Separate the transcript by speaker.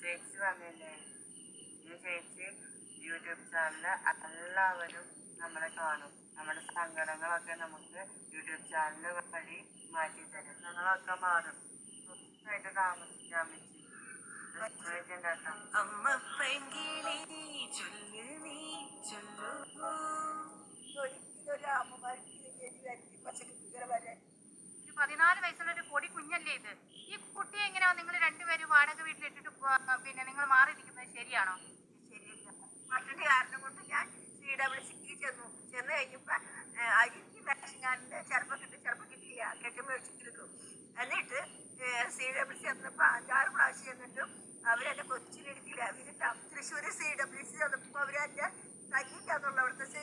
Speaker 1: ചേച്ചി വന്നില്ലേ? ഈ ചേച്ചി യൂട്യൂബ് ചാനലില് എല്ലാവരും നമ്മളെ കാണും. നമ്മുടെ സങ്കടങ്ങളൊക്കെ നമുക്ക് യൂട്യൂബ് ചാനൽ വഴി മാറ്റി തരും. ഞങ്ങളൊക്കെ മാറും. സ്വസ്ഥമായിട്ട് താമസിക്കാൻ പറ്റും. അമ്മ പെങ്കിളി ചൊല്ലു നീ ചൊല്ലു. ഒരിക്കലും അമ്മമാർക്ക്
Speaker 2: 14 വയസ്സുള്ള ഒരു പൊടി കുഞ്ഞല്ലേ ഇത്? ഈ കുട്ടിയെ എങ്ങനെയാ നിങ്ങൾ രണ്ടുപേരും വാടക വീട്ടിലിട്ടിട്ട് പിന്നെ നിങ്ങൾ മാറിയിരിക്കുന്നത് ശരിയാണോ?
Speaker 1: ശരിയല്ല. മറ്റൊരു കാരണം കൊണ്ട് ഞാൻ CWCക്ക് ചെന്ന് കഴിഞ്ഞപ്പോ എനിക്ക് ഞാൻ ചിലപ്പോൾ കിട്ടില്ല, കെട്ടി മേടിച്ചിട്ടെടുക്കും. എന്നിട്ട് CWC ചെന്നപ്പോ 5-6 പ്രാവശ്യം ചെന്നിട്ടും അവരെന്നെ കൊച്ചിനെടുക്കില്ല. തൃശ്ശൂർ CWC ചെന്നപ്പോ അവരെന്നെ തയ്യില്ല എന്നുള്ള അവിടുത്തെ